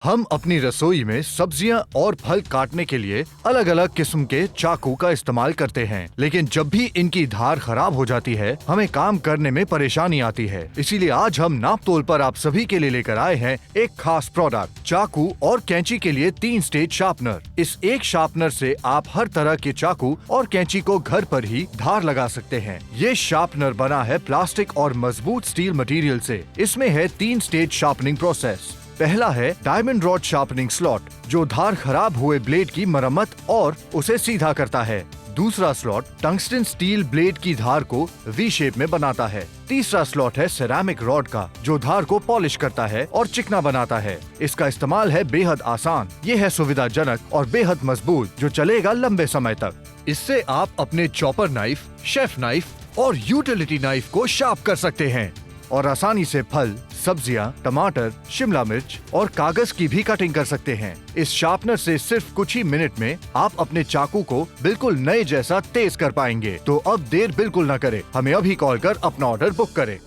हम अपनी रसोई में सब्जियां और फल काटने के लिए अलग अलग किस्म के चाकू का इस्तेमाल करते हैं, लेकिन जब भी इनकी धार खराब हो जाती है हमें काम करने में परेशानी आती है। इसीलिए आज हम नापतोल पर आप सभी के लिए लेकर आए हैं एक खास प्रोडक्ट, चाकू और कैंची के लिए 3 स्टेज शार्पनर। इस एक शार्पनर से आप हर तरह के चाकू और कैंची को घर पर ही धार लगा सकते हैं। ये शार्पनर बना है प्लास्टिक और मजबूत स्टील मटेरियल से। इसमें है 3 स्टेज शार्पनिंग प्रोसेस। पहला है डायमंड रॉड शार्पनिंग स्लॉट, जो धार खराब हुए ब्लेड की मरम्मत और उसे सीधा करता है। दूसरा स्लॉट टंगस्टन स्टील ब्लेड की धार को वी शेप में बनाता है। तीसरा स्लॉट है सेरामिक रॉड का, जो धार को पॉलिश करता है और चिकना बनाता है। इसका इस्तेमाल है बेहद आसान, ये है सुविधाजनक और बेहद मजबूत, जो चलेगा लंबे समय तक। इससे आप अपने चॉपर नाइफ, शेफ नाइफ और यूटिलिटी नाइफ को शार्प कर सकते हैं और आसानी से फल, सब्जियां, टमाटर, शिमला मिर्च और कागज की भी कटिंग कर सकते हैं। इस शार्पनर से सिर्फ कुछ ही मिनट में आप अपने चाकू को बिल्कुल नए जैसा तेज कर पाएंगे। तो अब देर बिल्कुल न करें, हमें अभी कॉल कर अपना ऑर्डर बुक करें।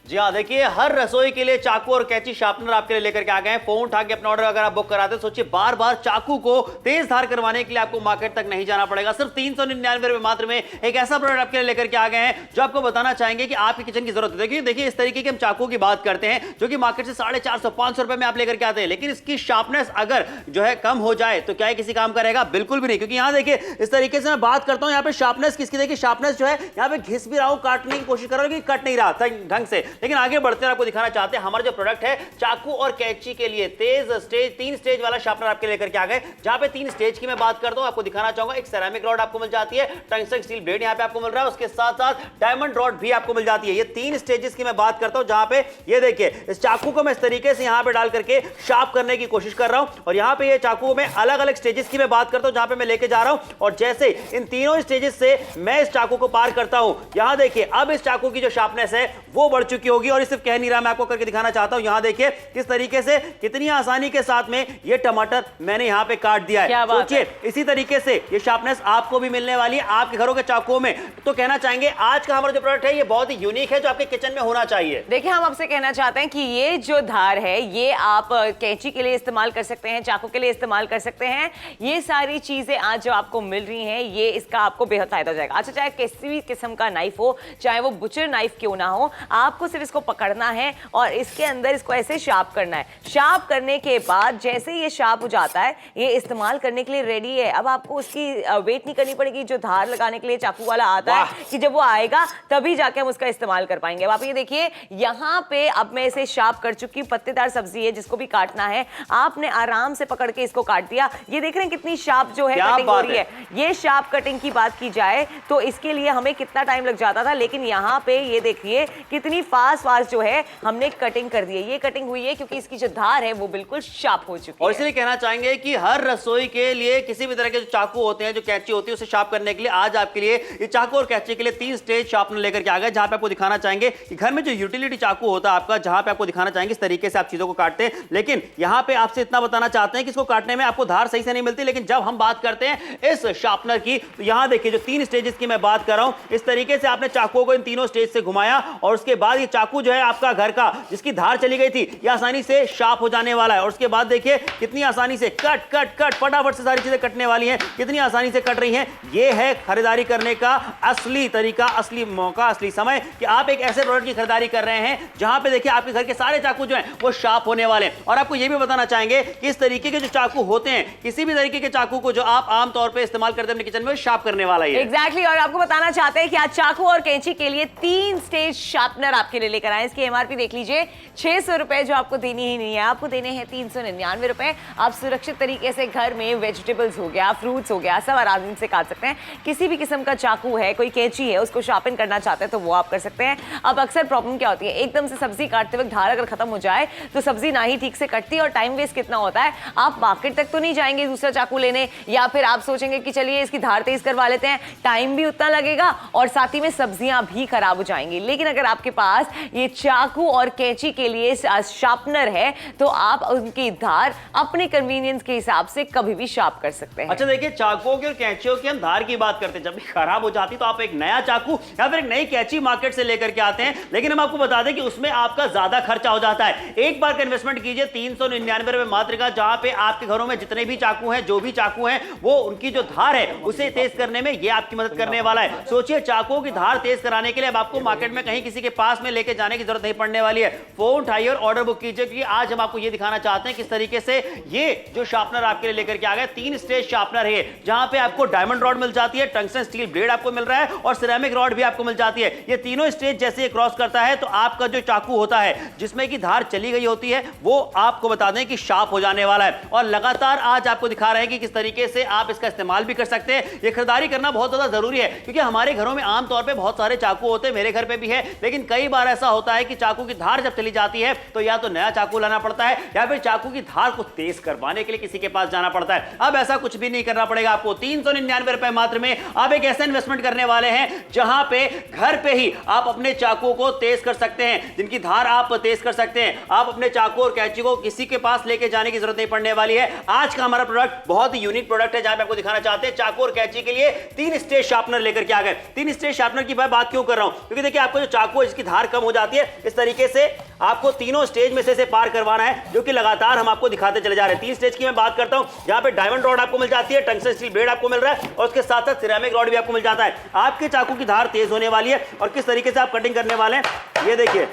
जी हाँ, देखिए हर रसोई के लिए चाकू और कैंची शार्पनर आपके लिए लेकर के आ गए हैं। फोन उठा के अपना ऑर्डर अगर आप बुक कराते हैं, सोचिए बार बार चाकू को तेज धार करवाने के लिए आपको मार्केट तक नहीं जाना पड़ेगा। सिर्फ 399 रुपए मात्र में एक ऐसा प्रोडक्ट आपके लिए लेकर के आ गए हैं जो आपको बताना चाहेंगे कि आपकी किचन की जरूरत है। देखिए इस तरीके के हम चाकू की बात करते हैं जो कि मार्केट से 450-500 रुपए में आप लेकर के आते हैं, लेकिन इसकी शार्पनेस अगर जो है कम हो जाए तो क्या है किसी काम करेगा? बिल्कुल भी नहीं। क्योंकि यहाँ देखिए इस तरीके से मैं बात करता हूँ, यहाँ पे शार्पनेस किसकी, देखिए शार्पनेस जो है यहाँ पे घिस भी रहा हूँ, काटने की कोशिश कर रहा हूँ लेकिन कट नहीं रहा ढंग से। लेकिन आगे बढ़ते हैं, आपको दिखाना चाहते हैं हमारा जो प्रोडक्ट है चाकू और कैंची के लिए तेज स्टेज 3 स्टेज वाला शार्पनर आपके लेकर के आ गए। जहां पे 3 स्टेज की मैं बात करता हूं, आपको दिखाना चाहूंगा एक सेरामिक रॉड आपको मिल जाती है, टंगस्टन स्टील ब्लेड यहां पे आपको मिल रहा है, उसके साथ साथ डायमंड रॉड भी आपको मिल जाती है। ये 3 स्टेजेस की मैं बात करता हूं, जहां पे ये देखिए इस चाकू को मैं इस तरीके से यहां पे डाल करके शार्प करने की कोशिश कर रहा हूं और यहां पे ये चाकू में अलग अलग स्टेजेस की मैं बात करता हूं जहां पे मैं लेके जा रहा हूं। और जैसे इन तीनों स्टेजेस से मैं इस चाकू को पार करता हूं, यहां देखिए अब इस चाकू की जो शार्पनेस है वो बढ़ चुकी होगी। और सिर्फ कह नहीं रहा, मैं आपको करके दिखाना चाहता हूं। यहां देखिए किस तरीके से कितनी आसानी के साथ में ये टमाटर मैंने यहां पे काट दिया है। सोचिए इसी तरीके से ये शार्पनेस आपको भी मिलने वाली है आपके घरों के चाकुओं में। तो कहना चाहेंगे आज का हमारा जो प्रोडक्ट है ये बहुत ही यूनिक है, जो आपके किचन में होना चाहिए। देखिए हम आपसे कहना चाहते हैं कि ये जो धार है ये आप कैंची के लिए इस्तेमाल कर सकते हैं, चाकू के लिए इस्तेमाल कर सकते हैं। ये सारी चीजें आज जो आपको मिल रही हैं ये इसका आपको बेहद फायदा हो जाएगा। अच्छा, चाहे किसी भी किस्म का नाइफ हो, चाहे वो बुचर नाइफ क्यों ना हो, आपको सिर्फ इसको पकड़ना है और इसके अंदर इसको ऐसे शार्प करना है। शार्प करने के बाद जैसे ये शार्प हो जाता है ये इस्तेमाल करने के लिए रेडी है। अब आपको उसकी वेट नहीं करनी पड़ेगी। जो धार लगाने के लिए चाकू वाला आता है कि जब वो आएगा तभी जाके हम उसका इस्तेमाल कर पाएंगे। अब आप ये देखिए यहाँ पे अब मैं इसे शार्प कर चुकी हूँ। पत्तेदार सब्जी है जिसको भी काटना है, आपने आराम से पकड़ के इसको काट दिया। ये देख रहे हैं कितनी शार्प जो है कटिंग हो रही है। ये शार्प कटिंग की बात की जाए तो इसके लिए हमें कितना टाइम लग जाता था, लेकिन यहाँ पे ये देखिए कितनी फास्ट जो है हमने कटिंग कर दी है। ये कटिंग हुई है क्योंकि इसकी जो धार है वो बिल्कुल शार्प हो चुकी है। और इसलिए कहना चाहेंगे कि हर रसोई के लिए किसी भी तरह के जो चाकू होते हैं, जो कैंची होती है, उसे शार्प करने के लिए आज आपके लिए ये चाकू और कैंची के लिए 3 स्टेज शार्पनर लेकर के आ गए। जहां पे आपको दिखाना चाहेंगे कि घर में जो यूटिलिटी चाकू होता है आपका, जहां पे आपको दिखाना चाहेंगे इस तरीके से आप चीजों को काटते हैं। लेकिन यहां पे आपसे इतना बताना चाहते हैं कि इसको काटने में आपको धार सही से नहीं मिलती। लेकिन जब हम बात करते हैं इस शार्पनर की, तो यहां देखिए जो 3 स्टेजेस की मैं बात कर रहा हूं, इस तरीके से आपने चाकू को इन तीनों स्टेज से घुमाया और उसके बाद ये चाकू जो है आपका घर का जिसकी धार चली गई थी ये आसानी से शार्प हो जाने वाला है। और उसके बाद देखिए कितनी आसानी से कट फटाफट से सारी चीजें कटने वाली हैं, कितनी आसानी से कट रही हैं। ये है खरीदारी करने का असली तरीका, असली मौका, असली समय कि आप एक ऐसे प्रोडक्ट की खरीदारी कर रहे हैं जहां पे देखिए आपके घर के सारे चाकू जो हैं वो शार्प होने वाले हैं। और आपको ये भी बताना चाहेंगे कि इस तरीके के जो चाकू होते हैं, किसी भी तरीके के चाकू को जो आप आमतौर पर इस्तेमाल करते हैं अपने किचन में, शार्प करने वाला है। एग्जैक्टली। और आपको बताना चाहते हैं कि आज चाकू और कैंची के लिए 3 स्टेज शार्पनर आपके लिए लेकर आए। इसकी एमआरपी देख लीजिए 600 रुपए, जो आपको देनी ही नहीं है, आपको देने हैं 399 रुपए। आप सुरक्षित तरीके से घर में वेजिटेबल्स हो गया, फ्रूट्स हो गया, सब आराम से काट सकते हैं। किसी भी किस्म का चाकू है, कोई कैंची है, उसको शार्पन करना चाहते हैं तो वो आप कर सकते हैं। अब अक्सर प्रॉब्लम क्या होती है, एकदम से सब्जी काटते वक्त धार अगर खत्म हो जाए तो सब्जी ना ही ठीक से कटती और टाइम वेस्ट कितना होता है। आप मार्केट तक तो नहीं जाएंगे दूसरा चाकू लेने, या फिर आप सोचेंगे कि चलिए इसकी धार तेज करवा लेते हैं, टाइम भी उतना लगेगा और साथ ही में सब्जियां भी खराब हो जाएंगी। लेकिन अगर आपके पास पास ये चाकू और कैंची के लिए शार्पनर है, तो आप उनकी धार अपने कन्वीनियंस के हिसाब से कभी भी शार्प कर सकते हैं। अच्छा देखिए, चाकुओं की और कैंचियों की हम धार की बात करते हैं, जब भी खराब हो जाती तो आप एक नया चाकू या फिर एक नई कैंची मार्केट से लेकर के आते हैं, लेकिन हम आपको बता दें कि उसमें आपका ज्यादा खर्चा हो जाता है। एक बार का इन्वेस्टमेंट कीजिए 399 रुपए मात्र का, जहां पे आपके घरों में जितने भी चाकू हैं, जो भी चाकू हैं, वो उनकी जो धार है उसे तेज करने में ये आपकी मदद करने वाला है। सोचिए, चाकुओं की धार तेज कराने के लिए अब आपको मार्केट में कहीं किसी के पास में लेके जाने की जरूरत नहीं पड़ने वाली है। फोन उठाइए और ऑर्डर बुक कीजिए, क्योंकि आज हम आपको ये दिखाना चाहते हैं किस तरीके से ये जो शार्पनर आपके लिए लेकर के आ गए। 3 स्टेज शार्पनर है, जहां पे आपको डायमंड रॉड मिल जाती है, टंगस्टन स्टील ब्लेड आपको मिल रहा है और सिरेमिक रॉड भी आपको मिल जाती है। ये तीनों स्टेज जैसे ये क्रॉस करता है तो आपका जो चाकू होता है जिसमें की धार चली गई होती है, वो आपको बता दें कि शार्प हो जाने वाला है। और लगातार आज आपको दिखा रहे हैं कि किस तरीके से आप इसका इस्तेमाल भी कर सकते हैं। ये खरीदारी करना बहुत ज्यादा जरूरी है, क्योंकि हमारे घरों में आमतौर पर बहुत सारे चाकू होते हैं, मेरे घर पे भी है, लेकिन कई बार ऐसा होता है कि चाकू की धार जब चली जाती है तो या तो नया चाकू लाना पड़ता है या फिर चाकू की धार को तेज करवाने के लिए किसी के पास जाना पड़ता है। अब ऐसा कुछ भी नहीं करना पड़ेगा आपको। 399 रुपए मात्र में आप एक ऐसा इन्वेस्टमेंट करने वाले हैं जहां पे घर पे ही आप अपने चाकू को तेज कर सकते हैं, जिनकी धार आप तेज कर सकते हैं। आप अपने चाकू और कैंची को किसी के पास लेके जाने की जरूरत नहीं पड़ने वाली है। आज का हमारा प्रोडक्ट बहुत ही यूनिक प्रोडक्ट है, जहां पे आपको दिखाना चाहते हैं चाकू और कैंची के लिए 3 स्टेज शार्पनर लेकर के आ गए। 3 स्टेज शार्पनर की मैं बात क्यों कर रहा हूं, क्योंकि देखिए आपको जो चाकू है जिसकी धार कम हो जाती है, इस तरीके से आपको तीनों स्टेज में से पार करवाना है, जो कि लगातार हम आपको दिखाते चले जा रहे हैं। 3 स्टेज की मैं बात करता हूं, जहां पे डायमंड रॉड आपको मिल जाती है, टंगस्टन स्टील ब्लेड आपको मिल रहा है और उसके साथ साथ सिरेमिक रॉड भी आपको मिल जाता है। आपके चाकू की धार तेज होने वाली है और किस तरीके से आप कटिंग करने वाले हैं ये देखिए।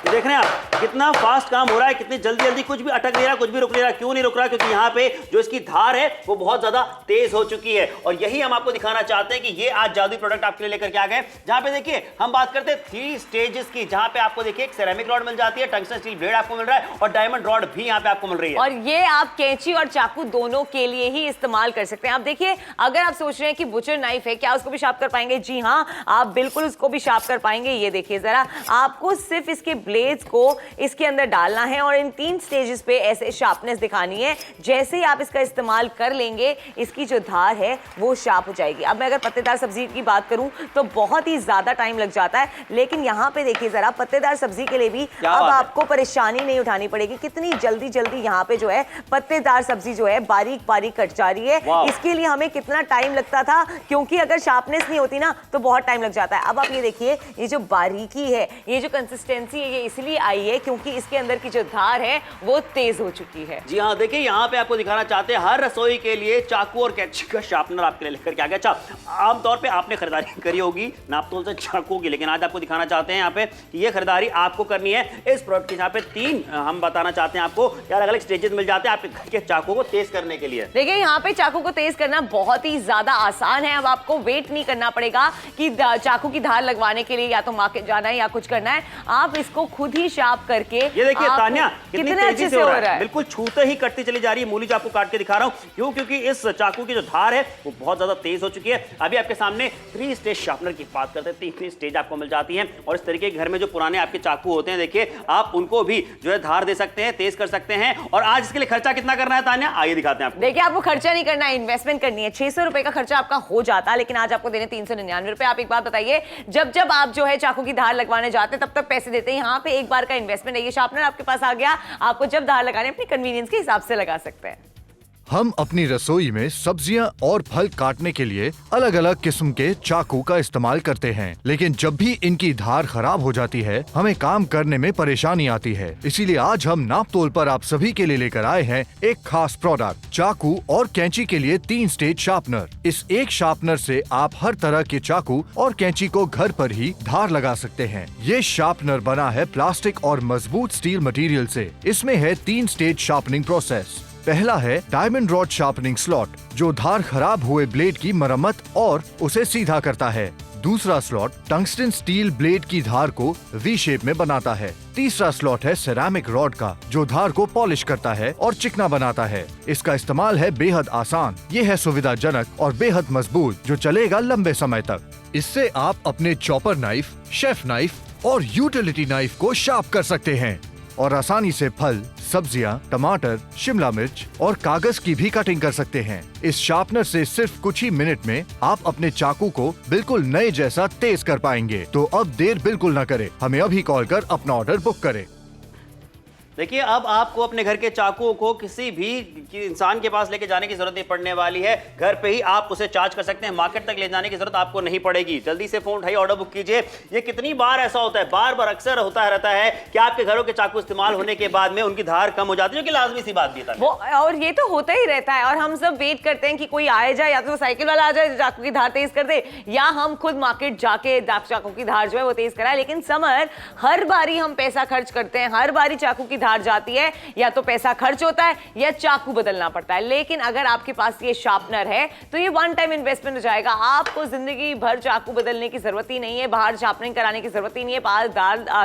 देख रहे हैं आप कितना फास्ट काम हो रहा है, कितनी जल्दी जल्दी, कुछ भी अटक नहीं रहा, कुछ भी रुक नहीं रहा। क्यों नहीं रुक रहा? क्योंकि यहाँ पे जो इसकी धार है वो बहुत ज्यादा तेज हो चुकी है। और यही हम आपको दिखाना चाहते हैं कि ये आज जादुई प्रोडक्ट आपके लिए लेकर के आ गए, जहां पे देखिए हम बात करते हैं 3 स्टेजेस की, जहां पे आपको देखिए एक सिरेमिक रॉड मिल जाती है, टंगस्टन स्टील ब्लेड आपको मिल रहा है और डायमंड रॉड भी यहाँ पे आपको मिल रही है। और ये आप कैंची और चाकू दोनों के लिए ही इस्तेमाल कर सकते हैं। आप देखिए, अगर आप सोच रहे हैं कि बुचर नाइफ है, क्या उसको भी शार्प कर पाएंगे? जी हाँ, आप बिल्कुल उसको भी शार्प कर पाएंगे। ये देखिए जरा, आपको सिर्फ इसके ब्लेड्स को इसके अंदर डालना है और इन 3 स्टेजेस पे ऐसे शार्पनेस दिखानी है। जैसे ही आप इसका इस्तेमाल कर लेंगे, इसकी जो धार है वो शार्प हो जाएगी। अब मैं अगर पत्तेदार सब्जी की बात करूं तो बहुत ही ज्यादा टाइम लग जाता है, लेकिन यहाँ पे देखिए जरा, पत्तेदार सब्जी के लिए भी अब आपको परेशानी नहीं उठानी पड़ेगी। कितनी जल्दी जल्दी यहाँ पे जो है पत्तेदार सब्जी जो है बारीक बारीक कट जा रही है। इसके लिए हमें कितना टाइम लगता था, क्योंकि अगर शार्पनेस नहीं होती ना तो बहुत टाइम लग जाता है। अब आप ये देखिए, ये जो बारीकी है, ये जो कंसिस्टेंसी है, ये इसलिए आई है क्योंकि इसके अंदर की जो धार है वो तेज हो चुकी है। जी हाँ, देखिए यहाँ पे आपको दिखाना चाहते हैं हर रसोई के लिए चाकू और कैंची का शार्पनर आपके लिए लेकर के आ गया। अच्छा, आमतौर पे आपने खरीदारी करी होगी नापतोल से चाकू की, लेकिन आज आपको दिखाना चाहते हैं यहाँ पे ये खरीदारी आपको करनी है इस प्रोडक्ट की, जहाँ पे 3 हम बताना चाहते हैं आपको क्या अलग अलग स्टेजेस मिल जाते हैं आपके घर के चाकू को तेज करने के लिए। देखिए, यहाँ पे चाकू को तेज करना बहुत ही ज्यादा आसान है। अब आपको वेट नहीं करना पड़ेगा कि चाकू की धार लगवाने के लिए या तो मार्केट जाना है या कुछ करना है। आप इसको खुद ही शार्प करके, ये देखिए तान्या कितनी तेजी से हो रहा है, बिल्कुल छूते ही कटती चली जा रही है। मूली जो आपको काट के दिखा रहा हूं, क्यों? क्योंकि इस चाकू की जो धार है वो बहुत ज्यादा तेज हो चुकी है। अभी आपके सामने 3 स्टेज शार्पनर की बात करते हैं। 3 स्टेज आपको मिल जाती है और इस तरीके के घर में जो पुराने आपके चाकू होते हैं, देखिए आप उनको भी जो है धार दे सकते हैं, तेज कर सकते हैं। और आज इसके लिए खर्चा कितना करना है तान्या, आइए दिखाते हैं आपको। देखिए, आपको खर्चा नहीं करना है, इन्वेस्टमेंट करनी है। 600 रुपए का खर्चा आपका हो जाता है, लेकिन आज आपको देने 399 रुपए। आप एक बात बताइए, जब आप जो है चाकू की धार लगवाने जाते हैं तब तक पैसे देते हैं, यहाँ पे एक बार का इन्वेस्टमेंट है। ये शार्पनर आपके पास आ गया, आपको जब धार लगाने अपनी कन्वीनियंस के हिसाब से लगा सकते हैं। हम अपनी रसोई में सब्जियां और फल काटने के लिए अलग अलग किस्म के चाकू का इस्तेमाल करते हैं, लेकिन जब भी इनकी धार खराब हो जाती है हमें काम करने में परेशानी आती है। इसीलिए आज हम नापतोल पर आप सभी के लिए लेकर आए हैं एक खास प्रोडक्ट, चाकू और कैंची के लिए 3 स्टेज शार्पनर। इस एक शार्पनर से आप हर तरह के चाकू और कैंची को घर पर ही धार लगा सकते हैं। ये शार्पनर बना है प्लास्टिक और मजबूत स्टील मटेरियल से। इसमें है 3 स्टेज शार्पनिंग प्रोसेस। पहला है डायमंड रॉड शार्पनिंग स्लॉट, जो धार खराब हुए ब्लेड की मरम्मत और उसे सीधा करता है। दूसरा स्लॉट टंगस्टन स्टील ब्लेड की धार को वी शेप में बनाता है। तीसरा स्लॉट है सिरेमिक रॉड का, जो धार को पॉलिश करता है और चिकना बनाता है। इसका इस्तेमाल है बेहद आसान, ये है सुविधाजनक और बेहद मजबूत, जो चलेगा लंबे समय तक। इससे आप अपने चॉपर नाइफ, शेफ नाइफ और यूटिलिटी नाइफ को शार्प कर सकते हैं। और आसानी से फल, सब्जियां, टमाटर, शिमला मिर्च और कागज की भी कटिंग कर सकते हैं। इस शार्पनर से सिर्फ कुछ ही मिनट में आप अपने चाकू को बिल्कुल नए जैसा तेज कर पाएंगे। तो अब देर बिल्कुल न करें, हमें अभी कॉल कर अपना ऑर्डर बुक करें। देखिए, अब आपको अपने घर के चाकुओं को किसी भी इंसान के पास लेके जाने की जरूरत नहीं पड़ने वाली है। घर पे ही आप उसे चार्ज कर सकते हैं, मार्केट तक ले जाने की जरूरत आपको नहीं पड़ेगी। जल्दी से फोन उठाइए, ऑर्डर बुक कीजिए। ये कितनी बार ऐसा होता है, बार बार अक्सर होता रहता है कि आपके घरों के चाकू इस्तेमाल होने के बाद में उनकी धार कम हो जाती है, जो कि लाजमी सी बात भी है। वो और ये तो होता ही रहता है, और हम सब वेट करते हैं कि कोई आए जाए, या तो साइकिल वाला आ जाए चाकू की धार तेज कर दे, या हम खुद मार्केट जाके चाकू की धार जो है वो तेज कराए। लेकिन समर, हर बारी हम पैसा खर्च करते हैं, हर बारी चाकू की धार जाती है, या तो पैसा खर्च होता है या चाकू बदलना पड़ता है। लेकिन अगर आपके पास ये शार्पनर है तो ये वन टाइम इन्वेस्टमेंट हो जाएगा। आपको जिंदगी भर चाकू बदलने की जरूरत ही नहीं है, बाहर शार्पनिंग कराने की जरूरत ही नहीं है, बाहर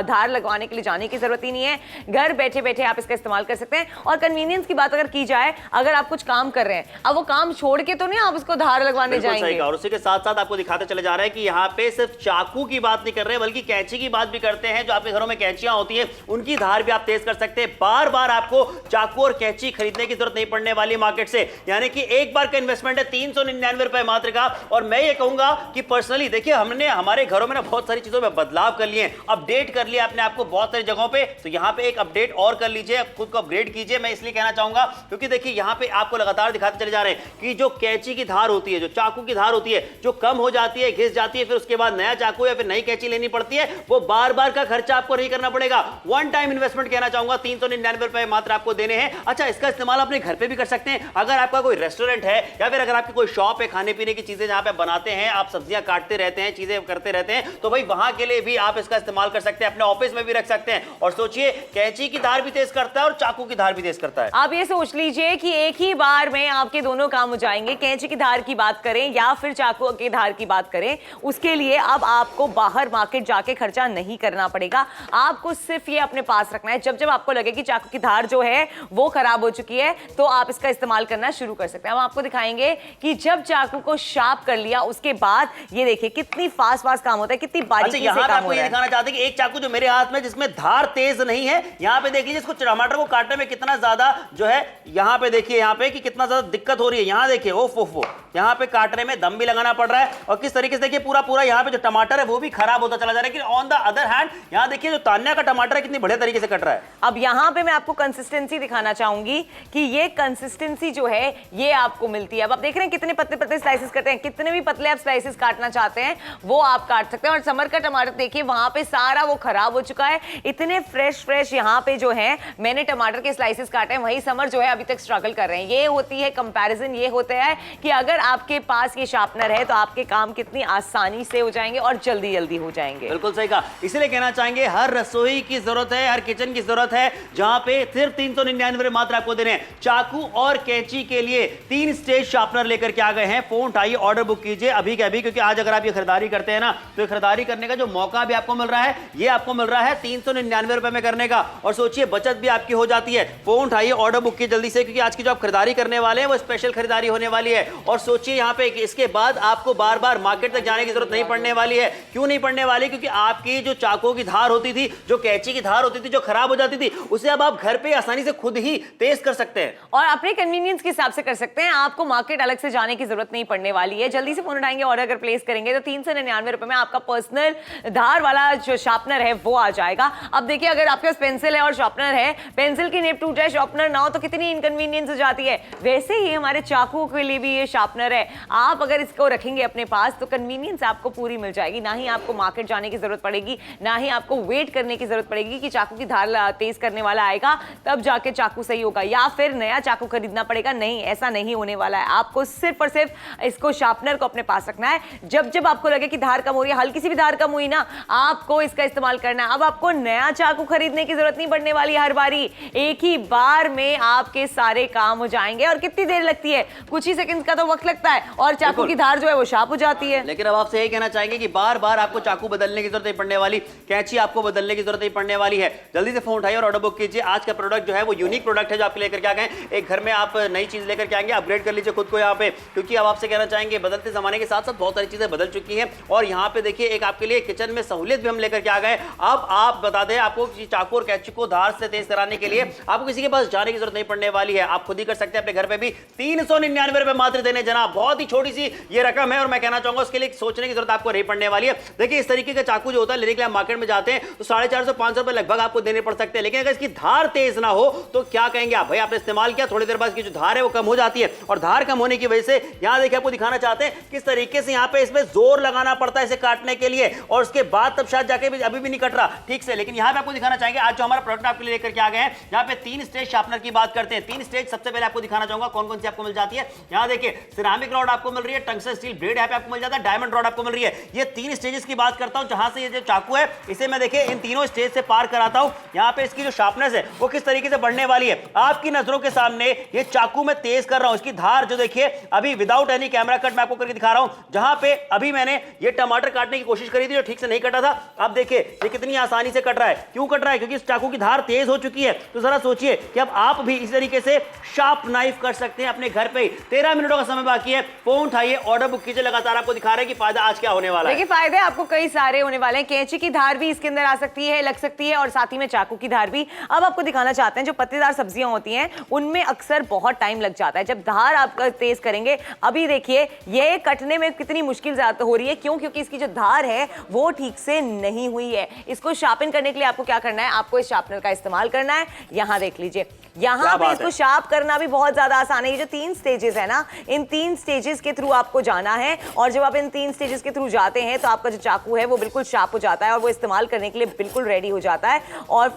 धार लगवाने के लिए जाने की जरूरत ही नहीं है। घर बैठे बैठे आप इसका इस्तेमाल कर सकते हैं। और कन्वीनियंस की बात अगर की जाए, अगर आप कुछ काम कर रहे हैं, अब वो काम छोड़ के तो नहीं आप उसको धार लगवाने जाएंगे। और उसी के साथ साथ आपको दिखाते चले जा रहे हैं कि यहाँ पे सिर्फ चाकू की बात नहीं कर रहे, बल्कि कैंची की बात भी करते हैं। जो आपके घरों में कैंचियां होती है, उनकी धार भी आप तेज कर सकते हैं। बार बार आपको चाकू और कैंची खरीदने की जरूरत नहीं पड़ने वाली मार्केट से। यानी कि एक बार का इन्वेस्टमेंट है 399 रुपए मात्र का। और मैं ये कहूंगा कि पर्सनली देखिए, हमने हमारे घरों में ना बहुत सारी चीजों में बदलाव कर लिए, अपडेट कर लिया अपने आप को बहुत सारी जगहों पे। तो यहाँ पे एक अपडेट और कर लीजिए, खुद को अपग्रेड कीजिए। मैं इसलिए कहना चाहूंगा क्योंकि देखिए, यहाँ पे आपको लगातार दिखाते चले जा रहे हैं कि जो कैंची की धार होती है, जो चाकू की धार होती है, जो कम हो जाती है, घिस जाती है, फिर उसके बाद नया चाकू या फिर नई कैंची लेनी पड़ती है। वो बार बार का खर्चा आपको नहीं करना पड़ेगा। वन टाइम इन्वेस्टमेंट कहना चाहूंगा, 399 रुपए मात्र आपको देने हैं। अच्छा, इसका इस्तेमाल अपने घर पे भी कर सकते हैं। अगर आपका कोई रेस्टोरेंट है या फिर अगर आपकी कोई शॉप है खाने पीने की चीजें जहां पे बनाते हैं, आप सब्जियां काटते रहते हैं, चीजें करते रहते हैं, तो भाई वहां के लिए भी आप इसका इस्तेमाल कर सकते हैं। अपने ऑफिस में भी रख सकते हैं। और सोचिए, कैंची की धार भी तेज करता है और चाकू की धार भी तेज करता है। आप ये सोच लीजिए कि एक ही बार में आपके दोनों काम हो जाएंगे। कैंची की धार की बात करें या फिर चाकू की धार की बात करें, उसके लिए अब आपको बाहर मार्केट जाके खर्चा नहीं करना पड़ेगा। आपको सिर्फ ये अपने पास रखना है। जब जब आपको लगे कि चाकू की धार जो है वो खराब हो चुकी है, तो आप इसका इस्तेमाल करना शुरू कर सकते हैं। हम आपको दिखाएंगे कि जब चाकू को शार्प कर लिया, उसके बाद ये देखिए कितनी फास्ट काम होता है, कितनी बारीकी से काम आपको हो ये रहा है। दिखाना चाहते हैं कि एक चाकू जो मेरे हाथ में जिसमें धार तेज नहीं है, यहाँ पे देख लीजिए इसको टमाटर को काटने में कितना ज्यादा जो है, यहाँ पे देखिए यहाँ पे कि कितना ज्यादा दिक्कत हो रही है। यहाँ देखिए ओफो, यहाँ पे काटने में दम भी लगाना पड़ रहा है। और किस तरीके से देखिए पूरा यहाँ पे जो टमाटर है वो भी खराब होता चला जा रहा है। लेकिन ऑन द अदर हैंड यहाँ देखिए जो तान्या का टमाटर है कितनी बढ़िया तरीके से कट रहा है। अब यहाँ पे मैं आपको कंसिस्टेंसी दिखाना चाहूंगी कि ये कंसिस्टेंसी जो है ये आपको मिलती है। अब आप देख रहे हैं कितने पतले पतले स्लाइसेस करते हैं, कितने भी पतले आप स्लाइसेस काटना चाहते हैं वो आप काट सकते हैं। और समर का टमाटर देखिए, वहां पे सारा वो खराब हो चुका है। इतने फ्रेश यहाँ पे जो है मैंने टमाटर के स्लाइसेस काटे हैं, वही समर जो है अभी तक स्ट्रगल कर रहे हैं। ये होती है कंपैरिजन, ये होता है कि अगर आपके पास ये शार्पनर है तो आपके काम कितनी आसानी से हो जाएंगे और जल्दी हो जाएंगे। बिल्कुल सही कहा। इसलिए कहना चाहेंगे, हर रसोई की जरूरत है, हर किचन की जरूरत है, जहां पे सिर्फ 399 मात्र आपको देने हैं। चाकू और कैंची के लिए 3 स्टेज शार्पनर लेकर के आ गए हैं। फोन उठाइए, ऑर्डर बुक कीजिए अभी के अभी, क्योंकि आज अगर आप ये खरीदारी करते हैं ना, तो खरीदारी करने का जो मौका भी आपको मिल रहा है, ये आपको मिल रहा है 399 रुपए में करने का। और सोचिए, बचत भी आपकी हो जाती है। फोन उठाइए, ऑर्डर बुक कीजिए जल्दी से, क्योंकि आज की जो आप खरीदारी करने वाले हैं वो स्पेशल खरीदारी होने वाली है। और सोचिए यहाँ पे इसके बाद आपको बार बार मार्केट तक जाने की जरूरत नहीं पड़ने वाली है। क्यों नहीं पड़ने वाली? क्योंकि आपकी जो चाकू की धार होती थी, जो कैंची की धार होती थी, जो खराब हो जाती थी, उसे अब आप घर पे आसानी से खुद ही तेज कर सकते हैं और अपने कन्वीनियंस के हिसाब से कर सकते हैं। आपको मार्केट अलग से जाने की जरूरत नहीं पड़ने वाली है। जल्दी से फोन उठाएंगे, ऑर्डर अगर प्लेस करेंगे तो 399 रुपए में आपका पर्सनल धार वाला जो शार्पनर है वो आ जाएगा। अब देखिए, अगर आपके पास पेंसिल है और शार्पनर है, पेंसिल की निब टूट जाए, शार्पनर ना हो, तो कितनी इनकन्वीनियंस हो जाती है। वैसे ही हमारे चाकू के लिए भी ये शार्पनर है। आप अगर इसको रखेंगे अपने पास तो कन्वीनियंस आपको पूरी मिल जाएगी। ना ही आपको मार्केट जाने की जरूरत पड़ेगी, ना ही आपको वेट करने की जरूरत पड़ेगी कि चाकू की धार तेज करने वाला आएगा तब जाके चाकू सही होगा, या फिर नया चाकू खरीदना पड़ेगा। नहीं, ऐसा नहीं होने वाला है। आपको सिर्फ और सिर्फ इसको शार्पनर को अपने पास रखना है। जब जब आपको लगे कि धार कम हो रही है, हल्की सी भी धार कम हुई ना, आपको इसका इस्तेमाल करना है। अब आपको नया चाकू खरीदने की जरूरत नहीं पड़ने वाली है। हर बारी एक ही बार में आपके सारे काम हो जाएंगे। और कितनी देर लगती है? कुछ ही सेकंड का तो वक्त लगता है और चाकू की धार जो है वो शार्प हो जाती है। लेकिन अब आपसे यही कहना चाहेंगे कि बार बार आपको चाकू बदलने की जरूरत नहीं पड़ने वाली, कैंची आपको बदलने की जरूरत नहीं पड़ने वाली है। जल्दी से फोन उठाइए और ऑर्डर बुक कीजिए। आज का प्रोडक्ट जो है वो यूनिक प्रोडक्ट है जो आपके लेकर के आ गए। एक घर में आप नई चीज लेकर के आएंगे, अपग्रेड कर लीजिए खुद को यहाँ पे, क्योंकि अब आपसे कहना चाहेंगे बदलते जमाने के साथ साथ बहुत सारी चीजें बदल चुकी हैं। और यहाँ पे देखिए एक आपके लिए किचन में सहूलियत भी हम लेकर के आ गए। अब आप बता दें आपको चाकू और कैंची को धार से तेज कराने के लिए आपको किसी के पास जाने की जरूरत नहीं पड़ने वाली है, आप खुद ही कर सकते हैं अपने घर पे भी। 399 रुपए मात्र देने जनाब, बहुत ही छोटी सी ये रकम है और मैं कहना चाहूंगा उसके लिए सोचने की जरूरत आपको नहीं पड़ने वाली है। देखिए इस तरीके का चाकू जो होता है लेने के लिए मार्केट में जाते हैं तो 450-500 रुपए लगभग आपको देने पड़ सकते हैं, लेकिन अगर इसकी धार तेज ना हो तो क्या कहेंगे आप, भाई आपने इस्तेमाल किया थोड़ी देर बाद इसकी जो धार है वो कम हो जाती है, और धार कम होने की वजह से यहां देखिए आपको दिखाना चाहते हैं किस तरीके से यहां पे इसमें जोर लगाना पड़ता है इसे काटने के लिए, और उसके बाद तब शायद जाके भी अभी भी नहीं कट रहा ठीक से। लेकिन यहां पे आपको दिखाना चाहेंगे आज जो हमारा प्रोडक्ट आपके लिए लेकर के आ गए हैं, यहां पे 3 स्टेज शार्पनर की बात करते हैं। 3 स्टेज सबसे पहले आपको दिखाना चाहूंगा कौन कौन सी आपको मिल जाती है। यहां देखिए सिरामिक रॉड आपको मिल रही है, टंगस्टन स्टील ब्लेड यहां पे आपको मिल जाता है, डायमंड रॉड आपको मिल रही है। ये 3 स्टेजेस की बात करता हूं जहां से ये जो चाकू है इसे मैं देखिए इन तीनों स्टेज से पार कराता हूं। यहां पे इसकी जो शार्पनेस है वो किस तरीके से बढ़ने वाली है आपकी नजरों के सामने। ये चाकू मैं तेज कर रहा हूं, इसकी धार जो देखिए अभी विदाउट एनी कैमरा कट मैं आपको करके दिखा रहा हूं। जहां पे अभी मैंने ये टमाटर काटने की कोशिश करी थी जो ठीक से नहीं कटा था, अब देखिए ये कितनी आसानी से कट रहा है। क्यों कट रहा है? क्योंकि इस चाकू की धार तेज हो चुकी है। तो जरा सोचिए कि अब आप भी इस तरीके से शार्प नाइफ कर सकते हैं अपने घर पे ही। 13 मिनटों का समय बाकी है, फोन उठाइए, ऑर्डर बुक कीजिए। लगातार आपको दिखा रहे हैं कि फायदा आज क्या होने वाला है। देखिए फायदे आपको कई सारे होने वाले हैं। कैंची की धार भी इसके अंदर आ सकती है, लग सकती है, और साथ ही में चाकू की धार भी। अब आपको दिखाना चाहते हैं जो पत्तेदार सब्जियां होती हैं उनमें अक्सर बहुत टाइम लग जाता है जब धार आप तेज करेंगे। अभी देखिए ये कटने में कितनी मुश्किल ज्यादा हो रही है, क्यों? क्योंकि इसकी जो धार है वो ठीक से नहीं हुई है। इसको शार्पन करने के लिए आपको क्या करना है, आपको इस शार्पनर का इस्तेमाल करना है। यहां देख लीजिए, यहां पे इसको शार्प करना भी बहुत ज्यादा आसान है। ये जो 3 स्टेजेस है ना, इन 3 स्टेजेस के थ्रू आपको जाना है, और जब आप इन 3 स्टेजेस के थ्रू जाते हैं तो आपका जो चाकू है वो बिल्कुल शार्प हो जाता है और वो इस्तेमाल करने के लिए बिल्कुल रेडी हो जाता है। और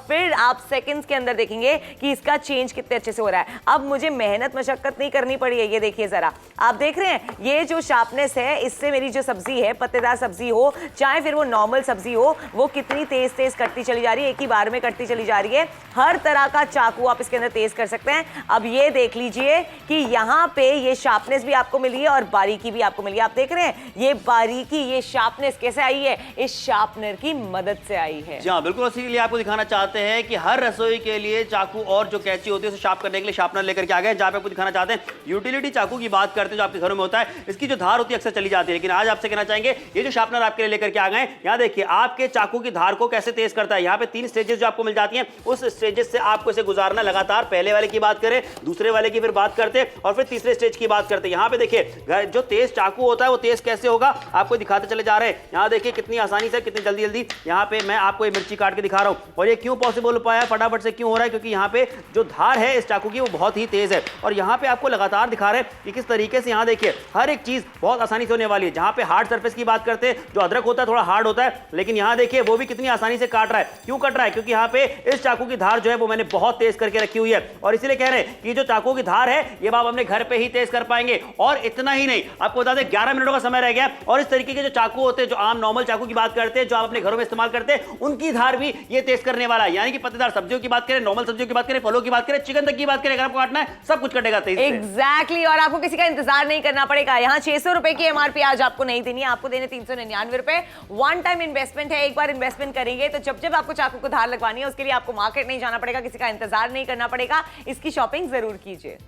फिर आप सेकंड्स के अंदर देखेंगे कि इसका चेंज कितने अच्छे से हो रहा है। अब मुझे मेहनत मशक्कत नहीं करनी पड़ी है। ये देखिए जरा, आप देख रहे हैं ये जो शार्पनेस है इससे मेरी जो सब्जी है, पत्तेदार सब्जी हो चाहे फिर वो नॉर्मल सब्जी हो, वो कितनी तेज तेज कटती चली जा रही है, एक ही बार में कटती चली जा रही है। हर तरह का चाकू आप इसके अंदर तेज कर सकते हैं। अब ये देख लीजिए कि यहाँ पे ये शार्पनेस भी आपको मिली है और बारीकी भी आपको मिली है। आप देख रहे हैं ये बारीकी, ये शार्पनेस कैसे आई है, इस शार्पनर की मदद से आई है। जी हाँ बिल्कुल, इसीलिए आपको दिखाना चाहते हैं कि हर रसोई के लिए चाकू और जो कैंची होती है उसे शार्प करने के लिए शार्पनर लेकर के आ गए। जहाँ पे आपको दिखाना चाहते हैं यूटिलिटी चाकू की बात करते हैं जो आपके घरों में होता है, इसकी जो धार होती है अक्सर चली जाती है। लेकिन आज आपसे कहना चाहेंगे ये जो शार्पनर आपके लिए लेकर के आ गए, यहाँ देखिए आपके चाकू की धार को कैसे तेज करता है। यहाँ पे 3 स्टेजेस जो आपको मिल जाती हैं, उस स्टेजेस से आपको इसे गुजारना लगातार। पहले वाले की बात करें, दूसरे वाले की फिर बात करते और फिर तीसरे स्टेज की बात करते। यहाँ पे देखिए जो तेज चाकू होता है वो तेज कैसे होगा आपको दिखाते चले जा रहे हैं। यहाँ देखिए कितनी आसानी से, कितनी जल्दी जल्दी यहाँ पे मैं आपको ये मिर्ची काट के दिखा रहा हूँ। और ये क्यों पॉसिबल हो पाया, फटाफट से क्यों हो रहा है? क्योंकि यहाँ पे जो धार है इस चाकू की वो बहुत ही तेज है। और यहाँ पे आपको लगातार दिखा रहे हैं कि किस तरीके से यहाँ देखिए हर एक चीज बहुत आसानी से होने वाली है। जहाँ पे हार्ड सरफेस की बात करते हैं, जो अदरक होता है थोड़ा हार्ड होता है, लेकिन यहाँ देखिए वो भी कितनी आसानी से काट रहा है। क्यों कट रहा है? क्योंकि यहाँ पे इस चाकू की धार जो है वो मैंने बहुत तेज करके रखी हुई है। और इसीलिए कह रहे हैं कि जो चाकू की धार है ये आप अपने घर पे ही तेज कर पाएंगे। और इतना ही नहीं, आपको बता दें 11 मिनटों का समय रह गया। और इस तरीके के जो चाकू होते हैं, जो आम नॉर्मल चाकू की बात करते हैं, जो आप अपने घरों में इस्तेमाल करते हैं, उनकी धार भी ये तेज करने वाला है। यानी कि पत्तेदार सब्जियों की बात करें, नॉर्मल सब्जियों की बात करें, फलों की बात करें, चिकन तक की बात करें, अगर आपको काटना है सब कुछ कटेगा तेज से। एग्जैक्टली, और आपको किसी का इंतजार नहीं करना पड़ेगा। यहाँ 600 रुपए की एमआरपी आज आपको नहीं देनी है, आपको देने 399 रुपए। वन टाइम इन्वेस्टमेंट है, एक बार इन्वेस्टमेंट करेंगे तो जब जब आपको चाकू को धार लगवानी है उसके लिए आपको मार्केट नहीं जाना पड़ेगा, किसी का इंतजार नहीं करना पड़ेगा। इसकी शॉपिंग जरूर कीजिए।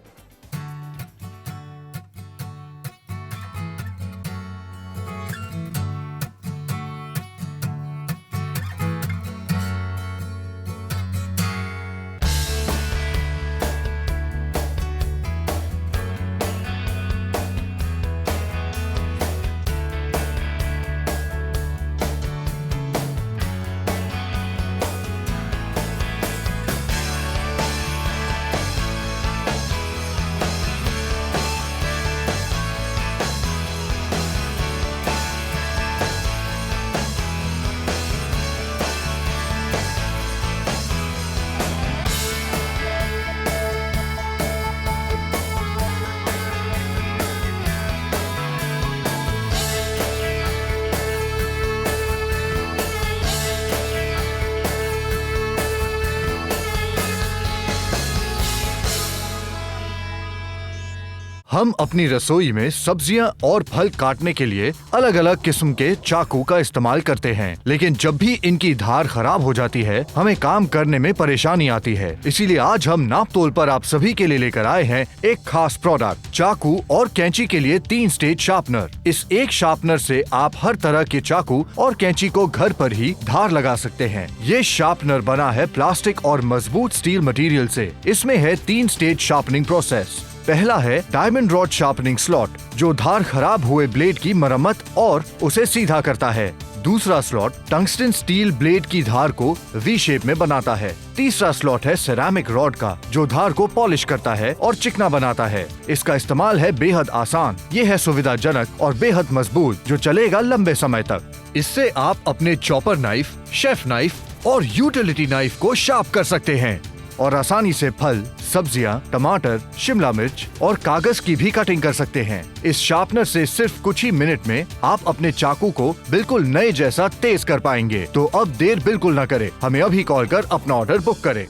हम अपनी रसोई में सब्जियां और फल काटने के लिए अलग अलग किस्म के चाकू का इस्तेमाल करते हैं, लेकिन जब भी इनकी धार खराब हो जाती है हमें काम करने में परेशानी आती है। इसीलिए आज हम नाप तोल पर आप सभी के लिए लेकर आए हैं एक खास प्रोडक्ट, चाकू और कैंची के लिए 3 स्टेज शार्पनर। इस एक शार्पनर से आप हर तरह के चाकू और कैंची को घर पर ही धार लगा सकते हैं। ये शार्पनर बना है प्लास्टिक और मजबूत स्टील मटेरियल से। इसमें है 3 स्टेज शार्पनिंग प्रोसेस। पहला है डायमंड रॉड शार्पनिंग स्लॉट, जो धार खराब हुए ब्लेड की मरम्मत और उसे सीधा करता है। दूसरा स्लॉट टंगस्टन स्टील ब्लेड की धार को वी शेप में बनाता है। तीसरा स्लॉट है सेरामिक रॉड का, जो धार को पॉलिश करता है और चिकना बनाता है। इसका इस्तेमाल है बेहद आसान, ये है सुविधाजनक और बेहद मजबूत, जो चलेगा लंबे समय तक। इससे आप अपने चॉपर नाइफ, शेफ नाइफ और यूटिलिटी नाइफ को शार्प कर सकते हैं और आसानी से फल, सब्जियां, टमाटर, शिमला मिर्च और कागज की भी कटिंग कर सकते हैं। इस शार्पनर से सिर्फ कुछ ही मिनट में आप अपने चाकू को बिल्कुल नए जैसा तेज कर पाएंगे। तो अब देर बिल्कुल न करें, हमें अभी कॉल कर अपना ऑर्डर बुक करें।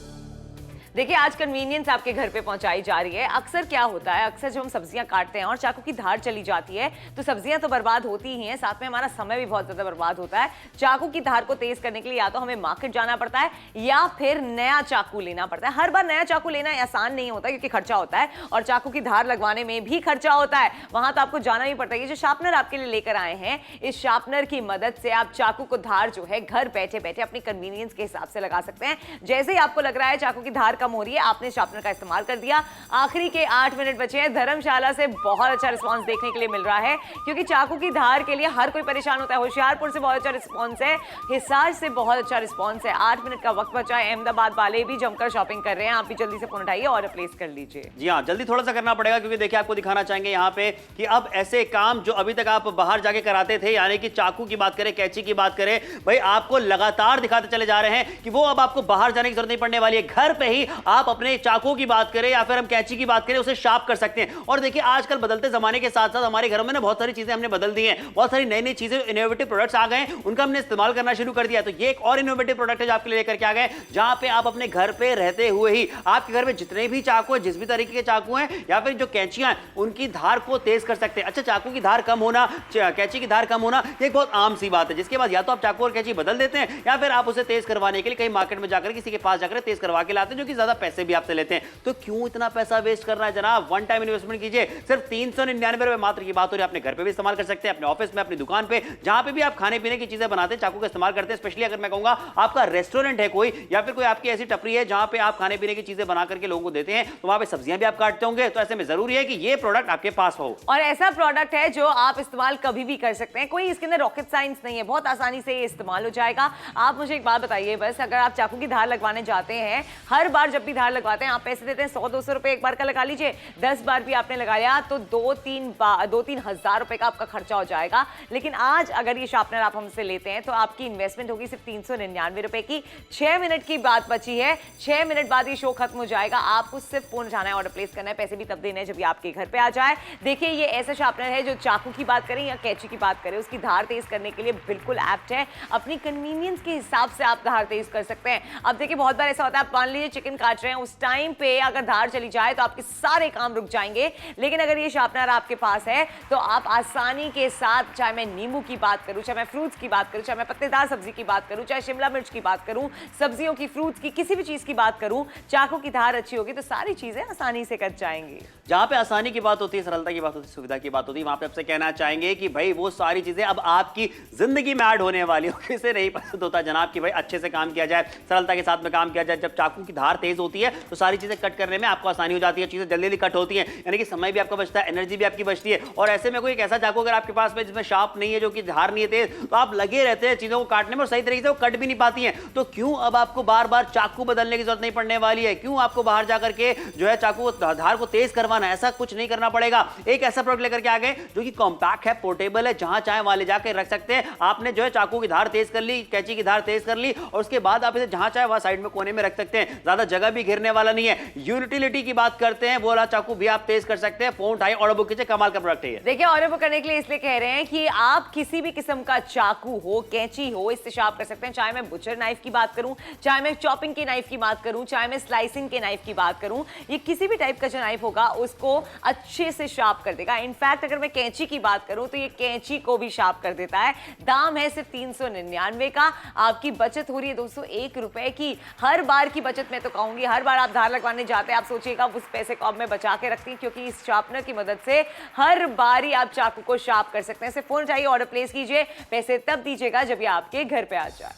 देखिए, आज कन्वीनियंस आपके घर पे पहुंचाई जा रही है। अक्सर क्या होता है, अक्सर जब हम सब्जियां काटते हैं और चाकू की धार चली जाती है तो सब्जियां तो बर्बाद होती ही हैं, साथ में हमारा समय भी बहुत ज्यादा बर्बाद होता है। चाकू की धार को तेज करने के लिए या तो हमें मार्केट जाना पड़ता है या फिर नया चाकू लेना पड़ता है। हर बार नया चाकू लेना आसान नहीं होता क्योंकि खर्चा होता है और चाकू की धार लगवाने में भी खर्चा होता है, वहां तो आपको जाना भी पड़ता है। ये जो शार्पनर आपके लिए लेकर आए हैं, इस शार्पनर की मदद से आप चाकू को धार जो है घर बैठे बैठे अपनी कन्वीनियंस के हिसाब से लगा सकते हैं। जैसे ही आपको लग रहा है चाकू की धार कम हो रही है, आपने शार्पनर का इस्तेमाल कर दिया। आखिरी के 8 मिनट बचे हैं। धर्मशाला से बहुत अच्छा रिस्पांस देखने के लिए मिल रहा है क्योंकि चाकू की धार के लिए हर कोई परेशान होता है। होशियारपुर से बहुत अच्छा रिस्पांस है, हिसार से बहुत अच्छा रिस्पांस है। 8 मिनट का वक्त बचा है। अहमदाबाद वाले भी जमकर शॉपिंग कर रहे हैं। आप भी जल्दी से फोन उठाइए और प्लेस कर लीजिए। जी हाँ, जल्दी थोड़ा सा करना पड़ेगा क्योंकि देखिए आपको दिखाना चाहेंगे यहाँ पे कि अब ऐसे काम जो अभी तक आप बाहर जाके कराते थे, यानी कि चाकू की बात करें, कैंची की बात करें, भाई आपको लगातार दिखाते चले जा रहे हैं कि वो अब आपको बाहर जाने की जरूरत नहीं पड़ने वाली है। घर पे ही आप अपने चाकू की बात करें या फिर हम कैंची की बात करें, उसे शार्प कर सकते हैं। और देखिए आजकल बदलते जमाने के साथ साथ हमारे घरों में ना बहुत सारी चीजें हमने बदल दी हैं, बहुत सारी नई नई चीजें, इनोवेटिव प्रोडक्ट्स आ गए हैं, उनका हमने इस्तेमाल करना शुरू कर दिया। तो ये एक और इनोवेटिव प्रोडक्ट है जो आपके लिए लेकर के आ गए, जहां पे आप अपने घर पे रहते हुए ही आपके घर में जितने भी चाकू हैं, जिस भी तरीके के चाकू हैं या फिर जो कैंचियां हैं, उनकी धार को तेज कर सकते हैं। अच्छा, चाकू की धार कम होना, कैंची की धार कम होना, ये बहुत आम सी बात है, जिसके बाद या तो आप चाकू और कैंची बदल देते हैं या फिर आप उसे तेज करवाने के लिए कहीं मार्केट में जाकर किसी के पास जाकर तेज करवा के लाते हैं, जो कि ज्यादा पैसे भी आपसे लेते हैं। तो क्यों इतना पैसा वेस्ट करना है जनाब? वन टाइम इन्वेस्टमेंट कीजिए, सिर्फ 399 रुपए मात्र की बात हो रही है। अपने घर पे भी इस्तेमाल कर सकते हैं, अपने ऑफिस में, अपनी दुकान पे, जहां पे भी आप खाने पीने की चीजें बनाते हैं, चाकू का इस्तेमाल करते हैं। स्पेशली अगर मैं कहूंगा आपका रेस्टोरेंट है कोई, या फिर कोई आपकी ऐसी टपरी है जहां पे आप खाने पीने की चीजें बना करके लोगों को देते हैं, तो वहां पे सब्जियां भी आप काटते होंगे। तो ऐसे में जरूरी है कि ये प्रोडक्ट आपके पास हो, और ऐसा प्रोडक्ट है जो आप इस्तेमाल कभी भी कर सकते हैं। कोई इसके अंदर रॉकेट साइंस नहीं है, बहुत आसानी से ये इस्तेमाल हो जाएगा। आप मुझे एक बात बताइए बस, अगर आप चाकू की धार लगवाने जाते हैं, हर बार जब भी धार लगवाते हैं आप पैसे देते हैं, 100-200 रुपए एक बार का लगा लीजिए, 10 बार भी आपने लगा लिया तो 2-3 हज़ार रुपए का आपका खर्चा हो जाएगा। लेकिन आज अगर ये शार्पनर आप हमसे लेते हैं तो आपकी इन्वेस्टमेंट होगी सिर्फ 399 रुपए की। 6 मिनट की बात बची है, 6 मिनट बाद ये शो खत्म हो जाएगा। आपको सिर्फ फोन उठाना है, ऑर्डर प्लेस करना है, पैसे भी तब देने हैं जब ये आपके घर पे आ जाए। देखिए, ये ऐसा शार्पनर है जो चाकू की बात करें या कैंची की बात करें, उसकी धार तेज करने के लिए बिल्कुल एप्ट है। अपनी कन्वीनियंस के हिसाब से आप धार तेज कर सकते हैं। अब देखिए, बहुत बार ऐसा होता है, आप मान लीजिए चिकन काट रहे हैं, उस टाइम पे अगर धार चली जाए तो आपके सारे काम रुक जाएंगे। लेकिन अगर ये शार्पनर आपके पास है तो आप आसानी के साथ, चाहे मैं नींबू की बात करूं, चाहे मैं फ्रूट्स की बात करूं, चाहे मैं पत्तेदार सब्जी की बात करूं, चाहे शिमला मिर्च की बात करूं, सब्जियों की, फ्रूट्स की, किसी भी चीज की बात करूं, चाकू की धार अच्छी होगी तो सारी चीजें आसानी से कट जाएंगी। जहां पे आसानी की बात होती है, सरलता की बात होती है, सुविधा की बात होती है, वहां पे आपसे कहना चाहेंगे कि भाई वो सारी चीजें अब आपकी जिंदगी में ऐड होने वाली हो। किसे नहीं पसंद होता जनाब कि भाई अच्छे से काम किया जाए, सरलता के साथ में काम किया जाए। जब चाकू की धार तेज होती है तो सारी चीजें कट करने में आपको आसानी हो जाती है, चीजें जल्दी जल्दी कट होती हैं, यानी कि समय भी आपका बचता है, एनर्जी भी आपकी बचती है। और ऐसे में कोई एक ऐसा चाकू अगर आपके पास में जिसमें शार्प नहीं है, जो कि धार नहीं है तेज, तो आप लगे रहते हैं चीजों को काटने में और सही तरीके से वो कट भी नहीं पाती हैं। तो क्यों अब आपको बार बार चाकू बदलने की जरूरत नहीं पड़ने वाली है? क्यों आपको बाहर जाकर के जो है चाकू धार को तेज करवाना? ऐसा कुछ नहीं करना पड़ेगा। एक ऐसा प्रोडक्ट लेकर के आ गए जो कि कॉम्पैक्ट है, पोर्टेबल है, जहां चाहे वहां ले जाकर रख सकते हैं। आपने जो है चाकू की धार तेज कर ली, कैंची की धार तेज कर ली और उसके बाद आप इसे जहां चाहे वहां साइड में कोने में रख सकते हैं। ज्यादा जगह भी घेरने वाला नहीं है। यूटिलिटी की बात करते हैं, वो वाला चाकू भी आप तेज कर सकते हैं। फोन उठाइए, ऑर्डर बुक कीजिए, कमाल का प्रोडक्ट है। देखिए ऑर्डर बुक करने के लिए इसलिए कह रहे हैं कि आप किसी भी किस्म का चाकू हो, कैंची हो, इससे शार्प कर सकते हैं। चाहे मैं बुचर नाइफ की बात करूं, चाहे मैं चॉपिंग के नाइफ की बात करूं, चाहे मैं स्लाइसिंग के नाइफ की बात करूं, ये किसी भी टाइप का जो नाइफ होगा उसको अच्छे से शार्प कर देगा। इनफैक्ट अगर मैं कैंची की बात करूं तो ये कैंची को भी शार्प कर देता है। दाम है सिर्फ 399 का। आपकी बचत हो रही है दोस्तों 1 रुपए की। हर बार की बचत मैं तो कहूंगी, हर बार आप धार लगवाने जाते हैं आप सोचिएगा उस पैसे को अब मैं बचा के रखती हूँ, क्योंकि इस शार्पनर की मदद से हर बारी आप चाकू को शार्प कर सकते हैं। सिर्फ फोन चाहिए, ऑर्डर प्लेस कीजिए, पैसे तब दीजिएगा जब ये आपके घर पे आ जाए।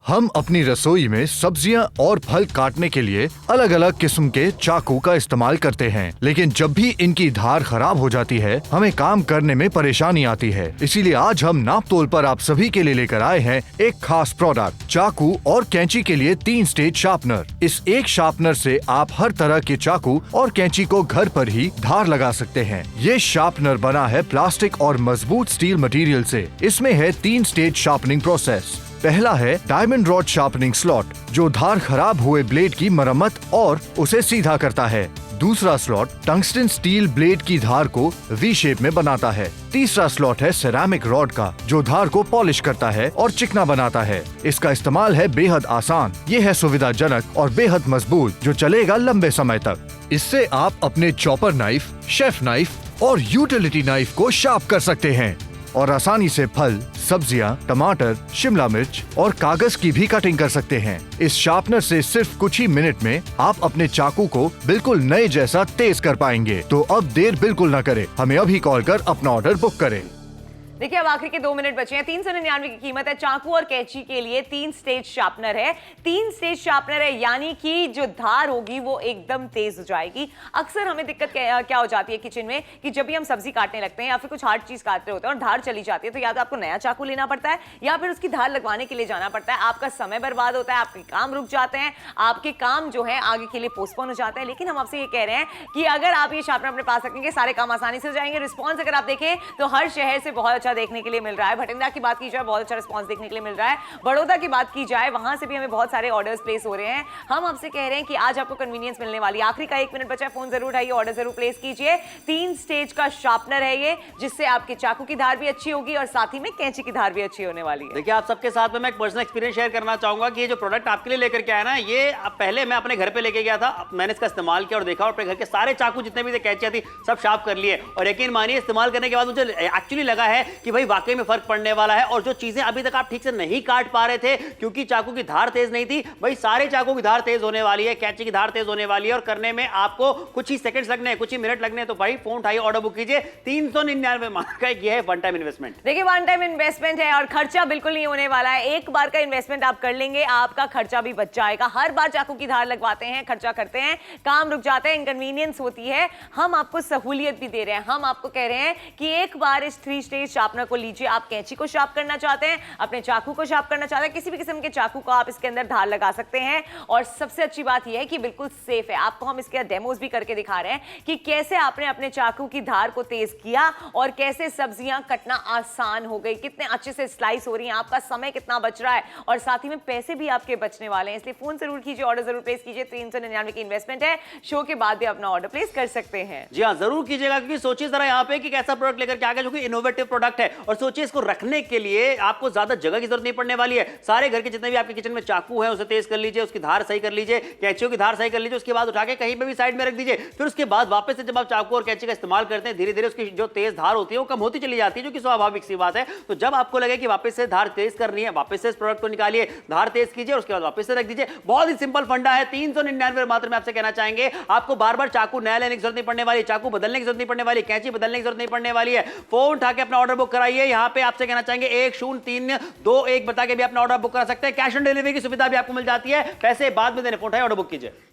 हम अपनी रसोई में सब्जियां और फल काटने के लिए अलग अलग किस्म के चाकू का इस्तेमाल करते हैं, लेकिन जब भी इनकी धार खराब हो जाती है हमें काम करने में परेशानी आती है। इसीलिए आज हम नाप तोल पर आप सभी के लिए लेकर आए हैं एक खास प्रोडक्ट, चाकू और कैंची के लिए 3 स्टेज शार्पनर। इस एक शार्पनर से आप हर तरह के चाकू और कैंची को घर पर ही धार लगा सकते हैं। ये शार्पनर बना है प्लास्टिक और मजबूत स्टील मटेरियल से। इसमें है 3 स्टेज शार्पनिंग प्रोसेस। पहला है डायमंड रॉड शार्पनिंग स्लॉट, जो धार खराब हुए ब्लेड की मरम्मत और उसे सीधा करता है। दूसरा स्लॉट टंगस्टन स्टील ब्लेड की धार को वी शेप में बनाता है। तीसरा स्लॉट है सेरामिक रॉड का, जो धार को पॉलिश करता है और चिकना बनाता है। इसका इस्तेमाल है बेहद आसान, ये है सुविधाजनक और बेहद मजबूत, जो चलेगा लंबे समय तक। इससे आप अपने चॉपर नाइफ, शेफ नाइफ और यूटिलिटी नाइफ को शार्प कर सकते हैं और आसानी से फल, सब्जियां, टमाटर, शिमला मिर्च और कागज की भी कटिंग कर सकते हैं। इस शार्पनर से सिर्फ कुछ ही मिनट में आप अपने चाकू को बिल्कुल नए जैसा तेज कर पाएंगे। तो अब देर बिल्कुल न करें, हमें अभी कॉल कर अपना ऑर्डर बुक करें। देखिए अब आखिरी के 2 मिनट बचे हैं। 399 की कीमत है। चाकू और कैंची के लिए 3 स्टेज शार्पनर है। 3 स्टेज शार्पनर है, यानी कि जो धार होगी वो एकदम तेज हो जाएगी। अक्सर हमें दिक्कत क्या हो जाती है किचन में कि जब भी हम सब्जी काटने लगते हैं या फिर कुछ हार्ड चीज काट रहे होते हैं और धार चली जाती है, तो या तो आपको नया चाकू लेना पड़ता है या फिर उसकी धार लगवाने के लिए जाना पड़ता है। आपका समय बर्बाद होता है, आपके काम रुक जाते हैं, आपके काम जो है आगे के लिए पोस्टपोन हो जाते हैं। लेकिन हम आपसे ये कह रहे हैं कि अगर आप ये शार्पनर अपने पास रखेंगे, सारे काम आसानी से हो जाएंगे। रिस्पॉन्स अगर आप देखें तो हर शहर से बहुत अच्छा देखने के लिए मिल रहा है। भटिंडा की बात की जाए, बहुत अच्छा रिस्पांस देखने के लिए मिल रहा है। बड़ौदा की बात की जाए, वहां से भी हमें बहुत सारे ऑर्डर्स प्लेस हो रहे हैं। हम आपसे कह रहे हैं कि आज आपको कन्वीनियंस मिलने वाली है। आखिरी का 1 मिनट बचा है, फोन जरूर उठाइए, ऑर्डर जरूर प्लेस कीजिए। 3 स्टेज का शार्पनर है ये, जिससे आपके चाकू की धार भी अच्छी होगी और साथ ही में कैंची की धार भी अच्छी होने वाली है। देखिए आप सबके साथ में मैं एक पर्सनल एक्सपीरियंस शेयर करना चाहूंगा कि ये जो प्रोडक्ट आपके लिए लेकर के आया ना, ये पहले मैं अपने घर पे लेके गया था, मैंने इसका इस्तेमाल किया और देखा और अपने घर के सारे चाकू जितने भी थे, कैंचियां थी, सब शार्प कर लिए। और यकीन मानिए इस्तेमाल करने के बाद मुझे एक्चुअली लगा है कि भाई वाकई में फर्क पड़ने वाला है। और जो चीजें अभी तक आप ठीक से नहीं काट पा रहे थे क्योंकि चाकू की धार तेज नहीं थी, भाई सारे चाकू की धार तेज होने वाली है, कैंची की धार तेज होने वाली है और करने में आपको कुछ ही सेकंड्स लगने हैं, कुछ ही मिनट लगने हैं। तो भाई फोन उठाइए, ऑर्डर बुक कीजिए। 399 का ये है वन टाइम इन्वेस्टमेंट। देखिए वन टाइम इन्वेस्टमेंट है और खर्चा बिल्कुल नहीं होने वाला है। एक बार का इन्वेस्टमेंट आप कर लेंगे, आपका खर्चा भी बच जाएगा। हर बार चाकू की धार लगवाते हैं, खर्चा करते हैं, काम रुक जाते हैं, इनकन्वीनियंस होती है। हम आपको सहूलियत भी दे रहे हैं। हम आपको कह रहे हैं कि एक बार इस 3 स्टेज शार्पनर को लीजिए। आप कैंची को शार्प करना चाहते हैं, अपने चाकू को शार्प करना चाहते हैं, किसी भी किस्म के चाकू को आप इसके अंदर धार लगा सकते हैं। और सबसे अच्छी बात यह है कि बिल्कुल सेफ है। आपको हम इसके डेमोज भी करके दिखा रहे हैं कि कैसे आपने अपने चाकू की धार को तेज किया और कैसे सब्जियां कटना आसान हो गई, कितने अच्छे से स्लाइस हो रही हैं, आपका समय कितना बच रहा है और साथ ही में पैसे भी आपके बचने वाले हैं। इसलिए फोन जरूर कीजिए, ऑर्डर जरूर प्लेस कीजिए। 399 की इन्वेस्टमेंट है। शो के बाद भी अपना ऑर्डर प्लेस कर सकते हैं। जी हाँ, जरूर कीजिएगा, क्योंकि सोचिए जरा यहाँ पे कि कैसा प्रोडक्ट लेकर के आ गए जो कि इनोवेटिव प्रोडक्ट कॉम्पैक्ट है और सोचिए इसको रखने के लिए आपको ज्यादा जगह की जरूरत नहीं पड़ने वाली है। सारे घर के जितने भी आपके किचन में चाकू है उसे तेज कर लीजिए, उसकी धार सही कर लीजिए, कैंचियों की धार सही कर लीजिए, उसके बाद उठा के कहीं पे भी साइड में रख दीजिए। फिर उसके बाद वापस से जब आप चाकू और कैंची का इस्तेमाल करते हैं धीरे धीरे उसकी जो तेज धार होती है वो कम होती चली जाती है, जो कि स्वाभाविक सी बात है। तो जब आपको लगे कि वापस से धार तेज करनी है, वापस से इस प्रोडक्ट को निकालिए, धार तेज कीजिए और उसके बाद वापस से रख दीजिए। बहुत ही सिंपल फंडा है। 399 मात्र में आपसे कहना चाहेंगे, आपको बार बार चाकू नया लेने की जरूरत नहीं पड़ने वाली, चाकू बदलने की जरूरत नहीं पड़ने वाली, कैंची बदलने की जरूरत नहीं पड़ने वाली है। फोन उठा के अपना ऑर्डर बुक कराइए। यहां पे आपसे कहना चाहेंगे 1032 1 बता के भी अपना ऑर्डर बुक करा सकते हैं। कैश ऑन डिलीवरी की सुविधा भी आपको मिल जाती है, पैसे बाद में देने। फोन उठाइए, ऑर्डर बुक कीजिए।